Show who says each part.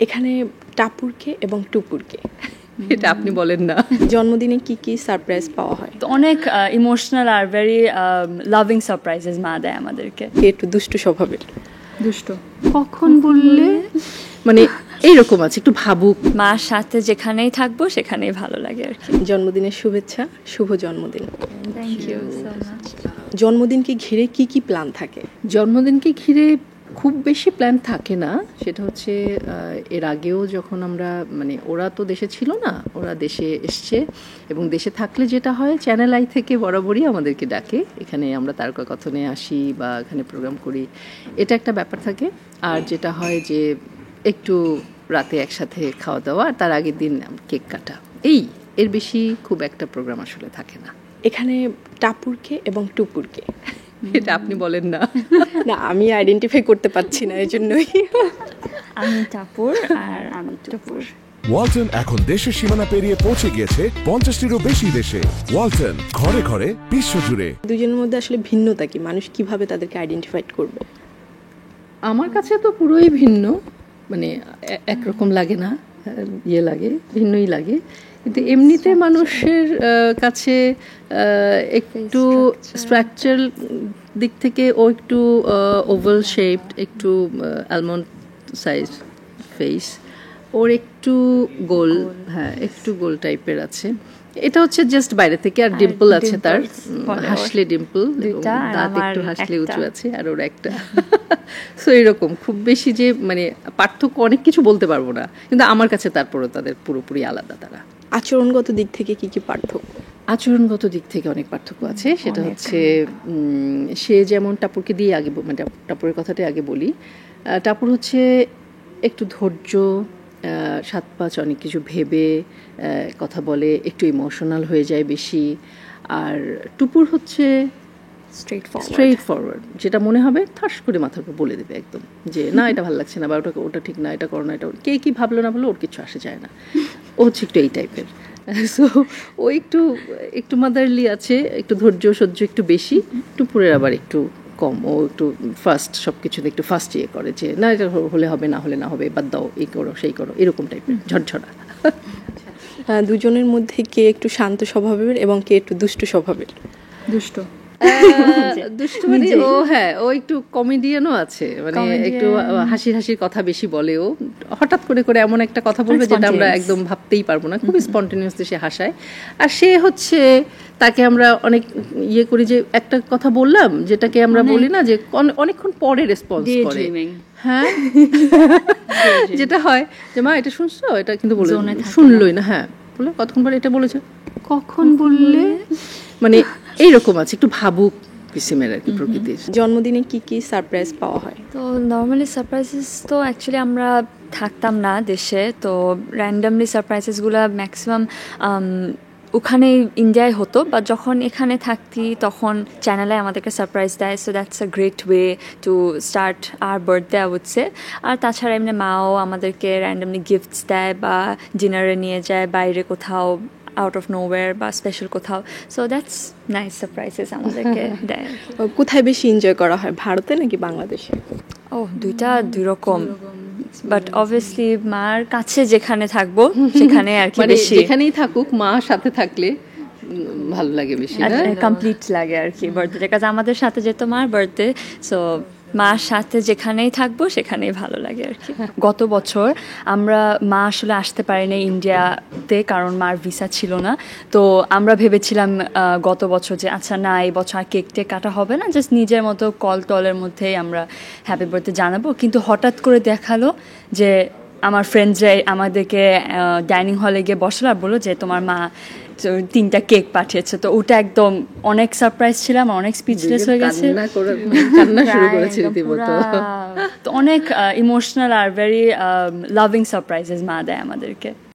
Speaker 1: এখানে টাপুরকে এবং টুপুরকে
Speaker 2: এটা আপনি বলেন না।
Speaker 1: জন্মদিনে কি কি সারপ্রাইজ পাওয়া হয়?
Speaker 3: তো অনেক emotional are very loving surprises মা দেয় আমাদেরকে।
Speaker 1: একটু দুষ্টু স্বভাবের।
Speaker 3: দুষ্ট
Speaker 2: কখন বললে মানে এইরকম আছে, একটু ভাবুক।
Speaker 3: মার সাথে যেখানেই থাকবো সেখানেই ভালো লাগে আর কি।
Speaker 1: জন্মদিনের শুভেচ্ছা, শুভ জন্মদিন।
Speaker 3: Thank you so much.
Speaker 1: জন্মদিনকে ঘিরে কি কি প্ল্যান থাকে?
Speaker 2: জন্মদিনকে ঘিরে খুব বেশি প্ল্যান থাকে না। সেটা হচ্ছে এর আগেও যখন আমরা ওরা তো দেশে ছিল না, ওরা দেশে এসছে এবং দেশে থাকলে যেটা হয় চ্যানেল আই থেকে বরাবরই আমাদেরকে ডাকে, এখানে আমরা তারকা কথনে আসি বা এখানে প্রোগ্রাম করি, এটা একটা ব্যাপার থাকে। আর যেটা হয় যে একটু রাতে একসাথে খাওয়া দাওয়া, আর তার আগের দিন কেক কাটা, এর বেশি খুব একটা প্রোগ্রাম আসলে থাকে না।
Speaker 1: এখানে টাপুরকে এবং টুপুরকে
Speaker 2: এটা আপনি বলেন না।
Speaker 1: না, আমি আইডেন্টিফাই করতে পারছি না, এই জন্যই।
Speaker 3: আমি টাপুর আর আমি টুপুর।
Speaker 4: ওয়ালটন এখন দেশের সীমানা পেরিয়ে পৌঁছে গিয়েছে 50টিরও বেশি দেশে। ওয়ালটন, ঘরে ঘরে বিশ্বজুড়ে।
Speaker 1: দুজনের মধ্যে আসলে ভিন্নতা কি? মানুষ কিভাবে তাদেরকে আইডেন্টিফাই করবে?
Speaker 2: আমার কাছে তো পুরোই ভিন্ন, একরকম লাগে না, লাগে, ভিন্নই লাগে। কিন্তু এমনিতে মানুষের কাছে একটু স্ট্রাকচার দিক থেকে ও একটু ওভাল শেপড, একটু অ্যালমন্ড সাইজ ফেস, ওর একটু গোল, একটু গোল টাইপের আছে। এটা হচ্ছে জাস্ট বাইরে থেকে। আর ডিম্পল আছে তার, হাসলে ডিম্পল, দাঁত একটু হাসলে উঁচু আছে, আর ওর একটা। সো এরকম খুব বেশি যে পার্থক্য অনেক কিছু বলতে পারবো না, কিন্তু আমার কাছে তারপরে তাদের পুরোপুরি আলাদা তারা।
Speaker 1: আচরণগত দিক থেকে কি কি পার্থক্য?
Speaker 2: আচরণগত দিক থেকে অনেক পার্থক্য আছে। সেটা হচ্ছে সে যেমন টাপুরকে দিয়ে আগে, টাপুরের কথাটাই আগে বলি। টাপুর হচ্ছে একটু ধৈর্য, 7-5 অনেক কিছু ভেবে কথা বলে, একটু ইমোশনাল হয়ে যায় বেশি। আর টুপুর হচ্ছে স্ট্রেইট ফরওয়ার্ড, যেটা মনে হবে ঠাস করে মাথার উপর বলে দেবে একদম, যে না এটা ভালো লাগছে না, বা ওটা ঠিক না, এটা করো না, এটা কে কি ভাবলো না ভাবলো ওর কিছু আসে যায় না। ও হচ্ছে একটু এই টাইপের। সো ও একটু মাদারলি আছে, একটু ধৈর্য সহ্য একটু বেশি। টুপুরের আবার একটু কম, ও একটু ফার্স্ট সব কিছুতে একটু ফার্স্ট করে, যে না এটা হলে হবে, না হলে না হবে, বাদ দাও, এই করো সেই করো, এরকম টাইপের ঝরঝরা।
Speaker 1: দুজনের মধ্যে কে একটু শান্ত স্বভাবের এবং কে একটু দুষ্টু স্বভাবের?
Speaker 3: দুষ্ট
Speaker 2: দুষ্টু ও একটু কমেডিয়ানও আছে, একটু হাসির কথা বেশি বলে। ও হঠাৎ করে এমন একটা কথা বলবে যেটা আমরা একদম ভাবতেই পারবো না, খুব স্পন্টেনিয়াসলি সে হাসায়। আর সে হচ্ছে, তাকে আমরা অনেক করি যে একটা কথা বললাম যেটাকে আমরা বলি না যে অনেকক্ষণ পরে রেসপন্স করে। হ্যাঁ, যেটা হয় যে মা এটা শুনছো, এটা কিন্তু বলে শুনলই না। হ্যাঁ, বলে কতক্ষণ পরে এটা বলেছে, কখন বললে এইরকম আছে, একটু ভাবুক কিসিমের আর কি প্রকৃতির।
Speaker 1: জন্মদিনে কি কি সারপ্রাইজ পাওয়া হয়?
Speaker 3: তো নর্মালি সারপ্রাইজেস তো অ্যাকচুয়ালি আমরা থাকতাম না দেশে, তো র্যান্ডামলি সারপ্রাইজেসগুলো ম্যাক্সিমাম ওখানে ইন্ডিয়ায় হতো, বা যখন এখানে থাকতি তখন চ্যানেলে আমাদেরকে সারপ্রাইজ দেয়। So that's a great way to start our birthday I would say. আর তাছাড়া এমনি মাও আমাদেরকে র্যান্ডামলি গিফটস দেয় বা ডিনারে নিয়ে যায় বাইরে কোথাও, আউট অফ নোওয়্যার বা স্পেশাল কোথাও। সো দ্যাটস নাইস সারপ্রাইজেস আমাদেরকে দেয়।
Speaker 1: কোথায় বেশি এনজয় করা হয়, ভারতে নাকি বাংলাদেশে?
Speaker 3: দুই রকম, বাট অবভিয়াসলি মার কাছে যেখানে থাকবো সেখানে আর কি বেশি।
Speaker 2: যেখানেই থাকুক মা সাথে থাকলে ভালো লাগে বেশি,
Speaker 3: কমপ্লিট লাগে আর কি বার্থডে, কাজ আমাদের সাথে যেত মার বার্থডে। সো মার সাথে যেখানেই থাকবো সেখানেই ভালো লাগে আর কি। গত বছর মা আসলে আসতে পারেনি ইন্ডিয়াতে, কারণ মার ভিসা ছিল না। তো আমরা ভেবেছিলাম গত বছর যে আচ্ছা না, এই বছর আর কেক টেক কাটা হবে না, জাস্ট নিজের মতো কল টলের মধ্যেই আমরা হ্যাপি বার্থডে জানাবো। কিন্তু হঠাৎ করে দেখালো যে আমার ফ্রেন্ডসরা আমাদেরকে ডাইনিং হলে গিয়ে বসলো আর বললো যে তোমার মা 3টা কেক পাঠিয়েছে। তো ওটা একদম অনেক সারপ্রাইজ ছিলাম, অনেক স্পিচলেস হয়ে গেছে, অনেক emotional are very loving surprises মা দেয় আমাদেরকে।